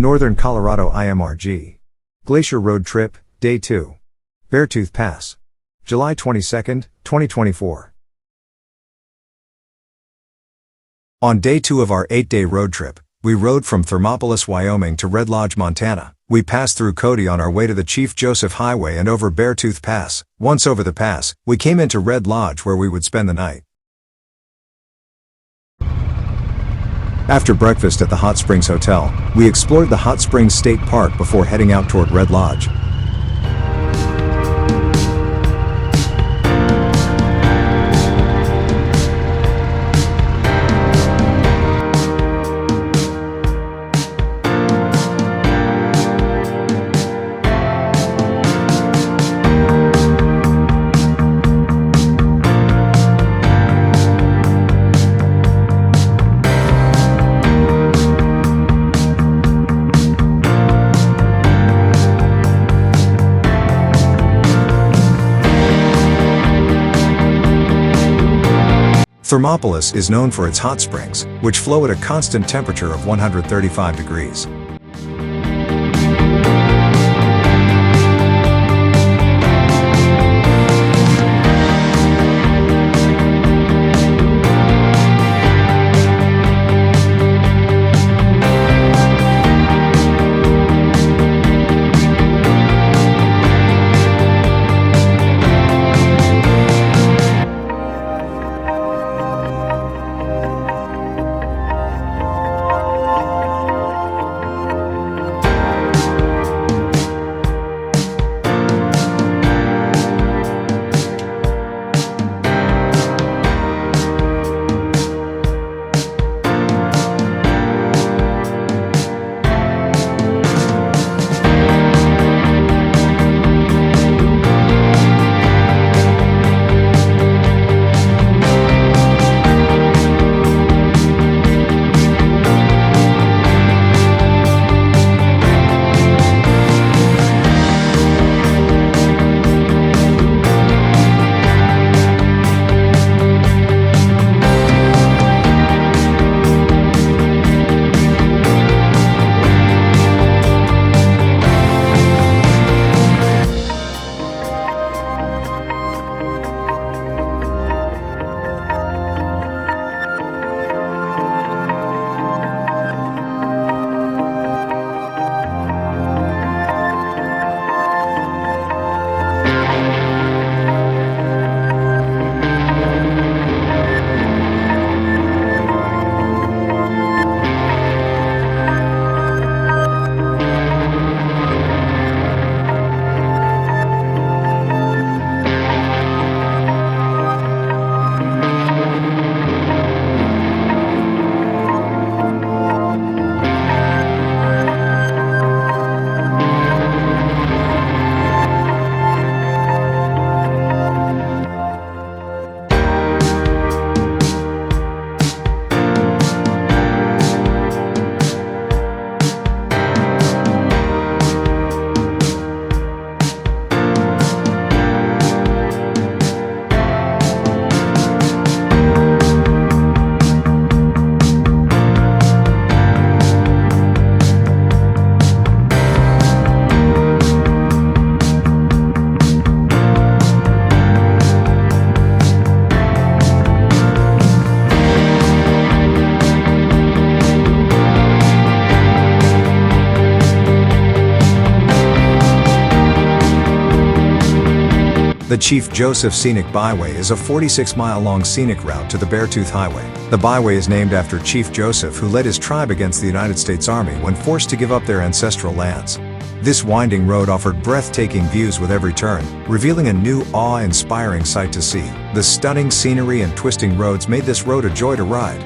Northern Colorado IMRG. Glacier Road Trip, Day 2. Beartooth Pass. July 22, 2024. On Day 2 of our 8-day road trip, we rode from Thermopolis, Wyoming to Red Lodge, Montana. We passed through Cody on our way to the Chief Joseph Highway and over Beartooth Pass. Once over the pass, we came into Red Lodge where we would spend the night. After breakfast at the Hot Springs Hotel, we explored the Hot Springs State Park before heading out toward Red Lodge. Thermopolis is known for its hot springs, which flow at a constant temperature of 135 degrees. The Chief Joseph Scenic Byway is a 46-mile-long scenic route to the Beartooth Highway. The byway is named after Chief Joseph, who led his tribe against the United States Army when forced to give up their ancestral lands. This winding road offered breathtaking views with every turn, revealing a new, awe-inspiring sight to see. The stunning scenery and twisting roads made this road a joy to ride.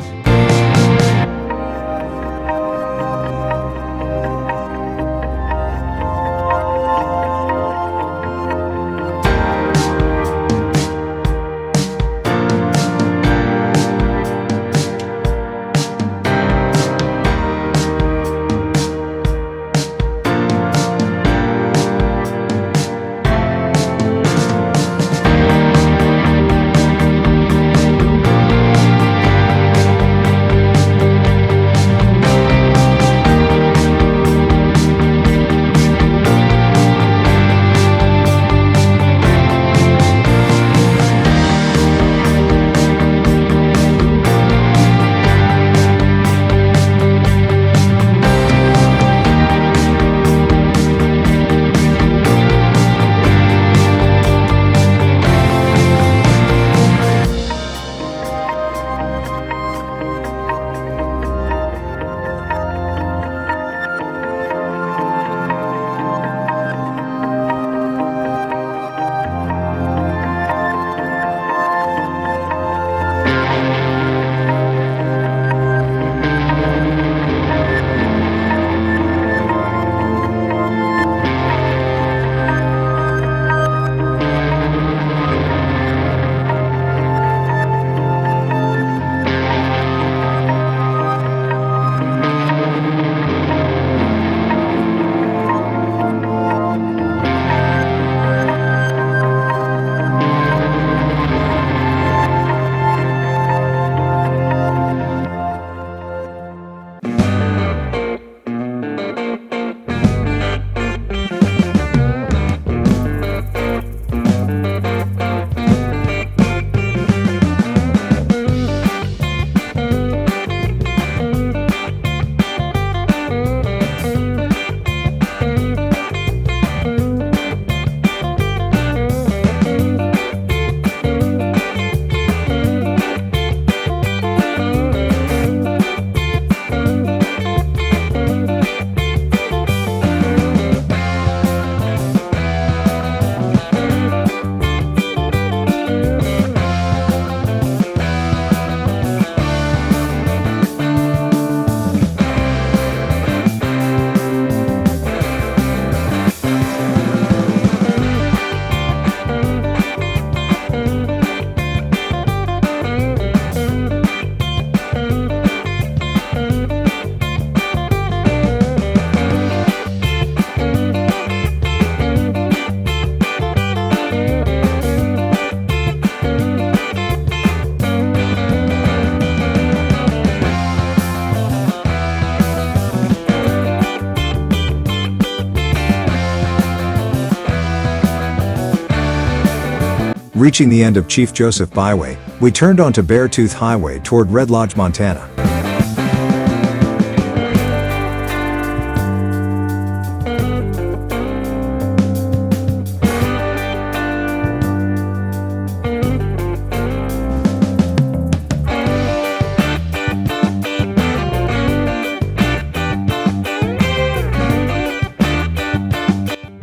Reaching the end of Chief Joseph Byway, we turned onto Beartooth Highway toward Red Lodge, Montana.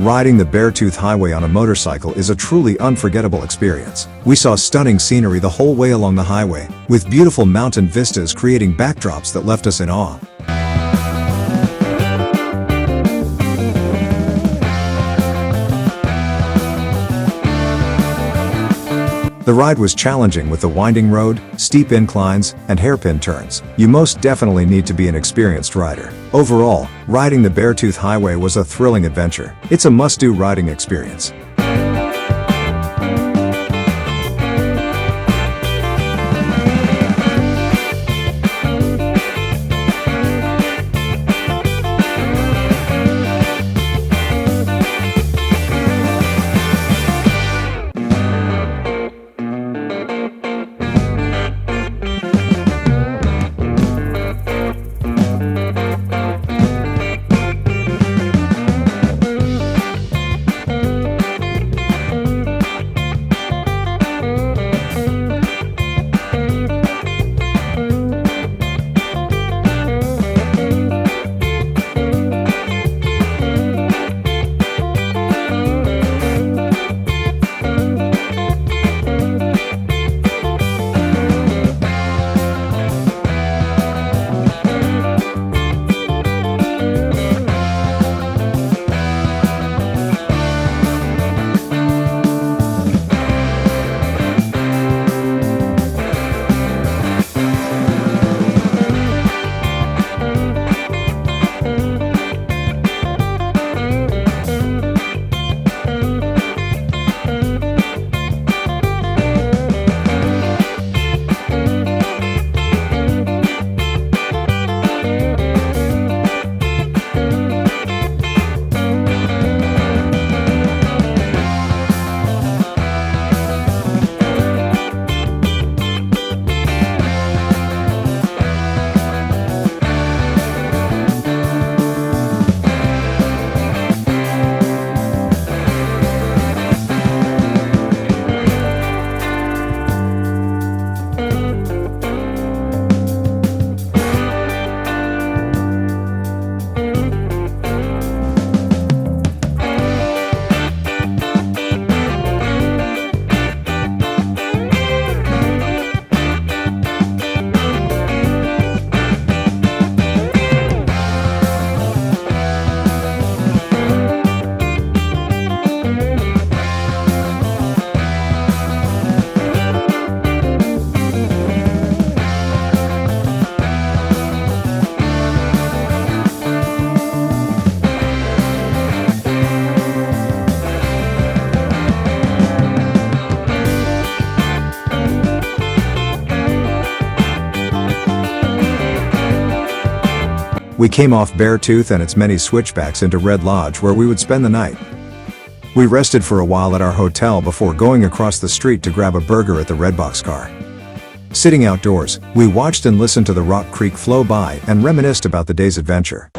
Riding the Beartooth Highway on a motorcycle is a truly unforgettable experience. We saw stunning scenery the whole way along the highway, with beautiful mountain vistas creating backdrops that left us in awe. The ride was challenging with the winding road, steep inclines, and hairpin turns. You most definitely need to be an experienced rider. Overall, riding the Beartooth Highway was a thrilling adventure. It's a must-do riding experience. We came off Beartooth and its many switchbacks into Red Lodge, where we would spend the night. We rested for a while at our hotel before going across the street to grab a burger at the Red Box Car. Sitting outdoors, we watched and listened to the Rock Creek flow by and reminisced about the day's adventure.